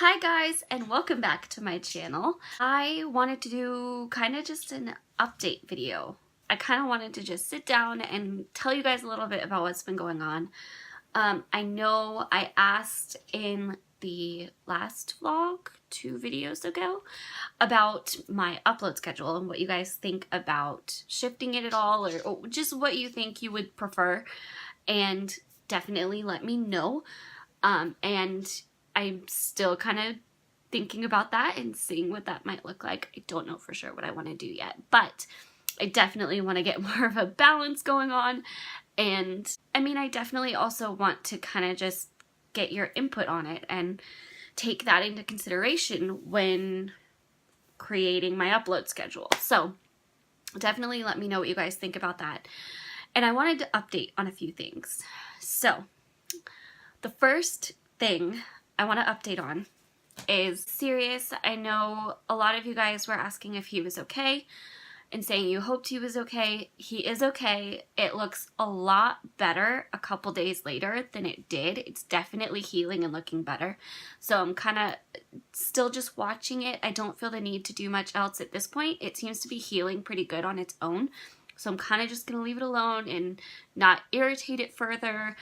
Hi guys, and welcome back to my channel. I wanted to do kind of just an update video. I kind of wanted to just sit down and tell you guys a little bit about what's been going on. I know I asked in the last vlog 2 videos ago about my upload schedule and what you guys think about shifting it at all, or just what you think you would prefer, and definitely let me know. And I'm still kind of thinking about that and seeing what that might look like. I don't know for sure what I want to do yet, but I definitely want to get more of a balance going on. And I mean, I definitely also want to kind of just get your input on it and take that into consideration when creating my upload schedule. So definitely let me know what you guys think about that. And I wanted to update on a few things. So the first thing I want to update on is Sirius. I know a lot of you guys were asking if he was okay and saying you hoped he was okay. He is okay. It looks a lot better a couple days later than it did. It's definitely healing and looking better. So I'm kind of still just watching it. I don't feel the need to do much else at this point. It seems to be healing pretty good on its own. So I'm kind of just going to leave it alone and not irritate it further.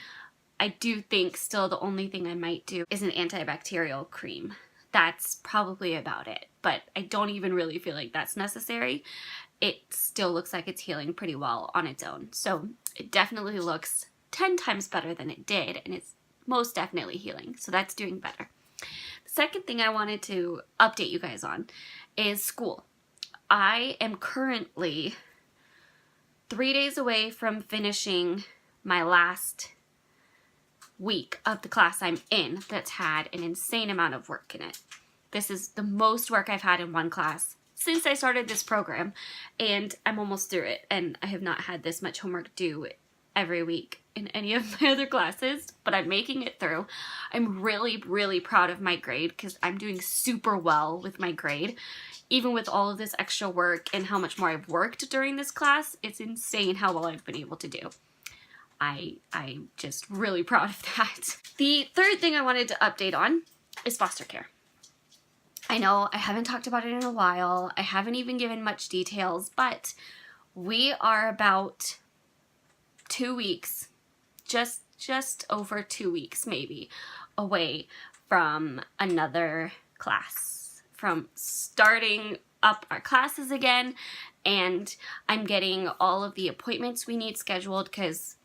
I do think still the only thing I might do is an antibacterial cream. That's probably about it, but I don't even really feel like that's necessary. It still looks like it's healing pretty well on its own. So it definitely looks 10 times better than it did, and it's most definitely healing. So that's doing better. The second thing I wanted to update you guys on is school. I am currently 3 days away from finishing my last week of the class I'm in that's had an insane amount of work in it. This is the most work I've had in one class since I started this program, and I'm almost through it, and I have not had this much homework due every week in any of my other classes, but I'm making it through. I'm really proud of my grade because I'm doing super well with my grade. Even with all of this extra work and how much more I've worked during this class, it's insane how well I've been able to do. I'm just really proud of that. The third thing I wanted to update on is foster care. I know I haven't talked about it in a while. I haven't even given much details, but we are about 2 weeks, just over 2 weeks maybe, away from another class, from starting up our classes again, and I'm getting all of the appointments we need scheduled because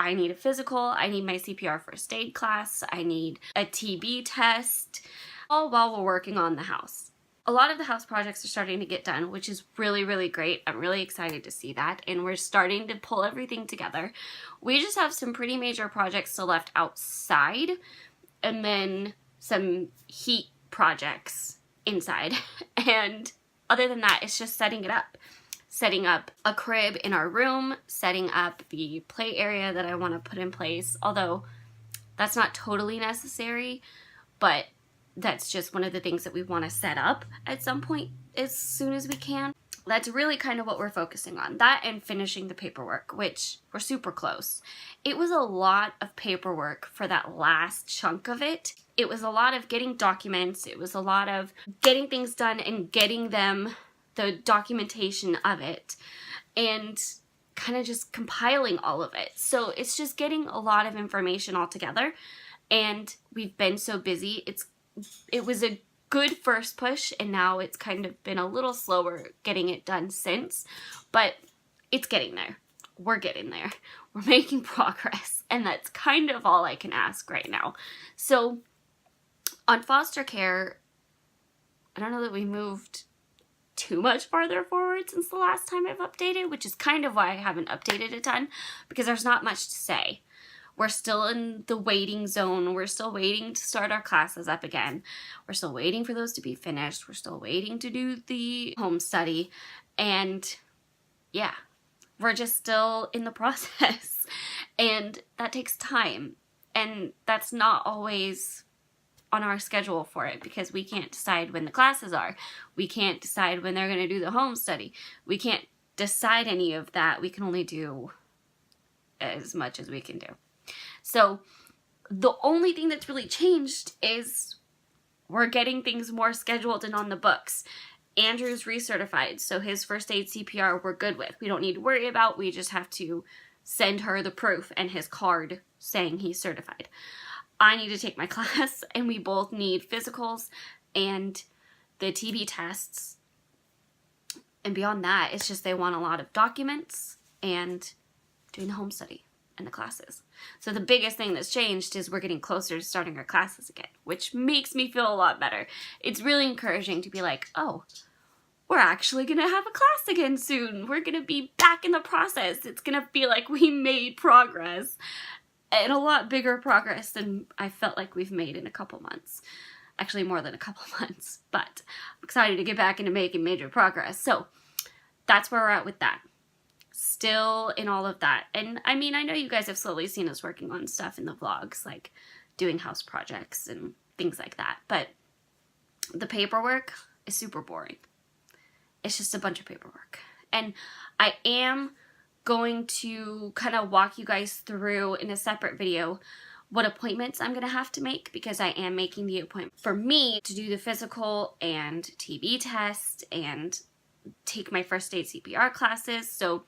I need a physical, I need my CPR first aid class, I need a TB test, all while we're working on the house. A lot of the house projects are starting to get done, which is really great. I'm really excited to see that, and we're starting to pull everything together. We just have some pretty major projects still left outside, and then some heat projects inside. And other than that, it's just setting it up. Setting up a crib in our room, setting up the play area that I want to put in place, although that's not totally necessary, but that's just one of the things that we want to set up at some point as soon as we can. That's really kind of what we're focusing on. That and finishing the paperwork, which we're super close. It was a lot of paperwork for that last chunk of it. It was a lot of getting documents. It was a lot of getting things done and getting them the documentation of it and kind of just compiling all of it. So it's just getting a lot of information all together, and we've been so busy. It was a good first push, and now it's kind of been a little slower getting it done since, but it's getting there. We're getting there. We're making progress, and that's kind of all I can ask right now. So on foster care, I don't know that we moved too much farther forward since the last time I've updated, which is kind of why I haven't updated a ton, because there's not much to say. We're still in the waiting zone. We're still waiting to start our classes up again. We're still waiting for those to be finished. We're still waiting to do the home study. And yeah, we're just still in the process. And that takes time. And that's not always on our schedule for it, because we can't decide when the classes are. We can't decide when they're going to do the home study. We can't decide any of that. We can only do as much as we can do. So the only thing that's really changed is We're getting things more scheduled and on the books. Andrew's recertified, so his first aid CPR we're good with. We don't need to worry about. We just have to send her the proof and his card saying he's certified. I need to take my class, and we both need physicals and the TB tests. And beyond that, it's just they want a lot of documents and doing the home study and the classes. So the biggest thing that's changed is we're getting closer to starting our classes again, which makes me feel a lot better. It's really encouraging to be like, oh, we're actually going to have a class again soon. We're going to be back in the process. It's going to feel like we made progress, and a lot bigger progress than I felt like we've made in a couple months. Actually, more than a couple months, but I'm excited to get back into making major progress. So that's where we're at with that. Still in all of that. And I mean, I know you guys have slowly seen us working on stuff in the vlogs, like doing house projects and things like that. But the paperwork is super boring. It's just a bunch of paperwork. And I am going to kind of walk you guys through in a separate video what appointments I'm going to have to make, because I am making the appointment for me to do the physical and TB test and take my first aid CPR classes. So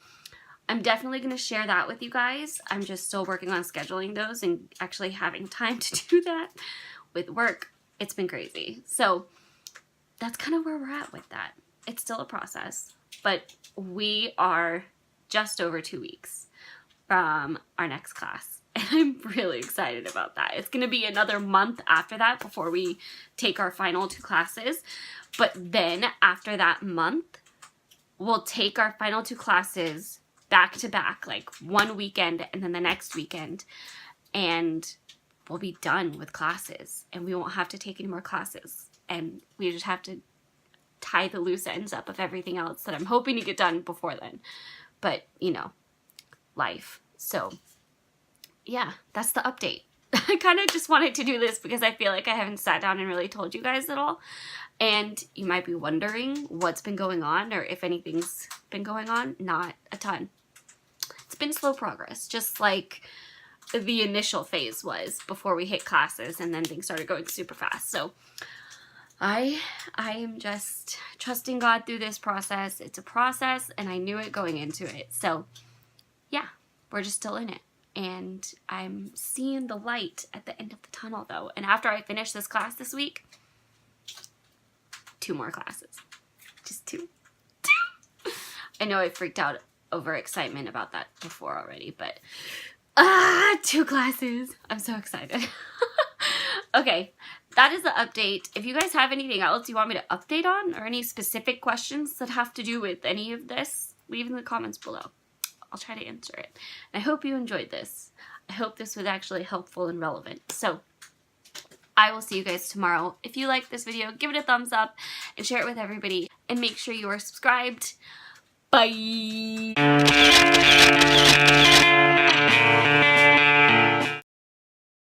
I'm definitely going to share that with you guys. I'm just still working on scheduling those and actually having time to do that with work. It's been crazy. So that's kind of where we're at with that. It's still a process, but we are just over 2 weeks from our next class. And I'm really excited about that. It's going to be another month after that before we take our final 2 classes. But then after that month, we'll take our final 2 classes back to back, like one weekend and then the next weekend. And we'll be done with classes and we won't have to take any more classes. And we just have to tie the loose ends up of everything else that I'm hoping to get done before then. But, you know, life. So, yeah, that's the update. I kind of just wanted to do this because I feel like I haven't sat down and really told you guys at all. And you might be wondering what's been going on or if anything's been going on. Not a ton. It's been slow progress, just like the initial phase was before we hit classes and then things started going super fast. So I am just trusting God through this process. It's a process and I knew it going into it. So yeah, we're just still in it. And I'm seeing the light at the end of the tunnel though. And after I finish this class this week, 2 more classes. Just 2. I know I freaked out over excitement about that before already, but 2 classes. I'm so excited. Okay, that is the update. If you guys have anything else you want me to update on or any specific questions that have to do with any of this, leave in the comments below. I'll try to answer it. And I hope you enjoyed this. I hope this was actually helpful and relevant. So I will see you guys tomorrow. If you like this video, give it a thumbs up and share it with everybody. And make sure you are subscribed. Bye!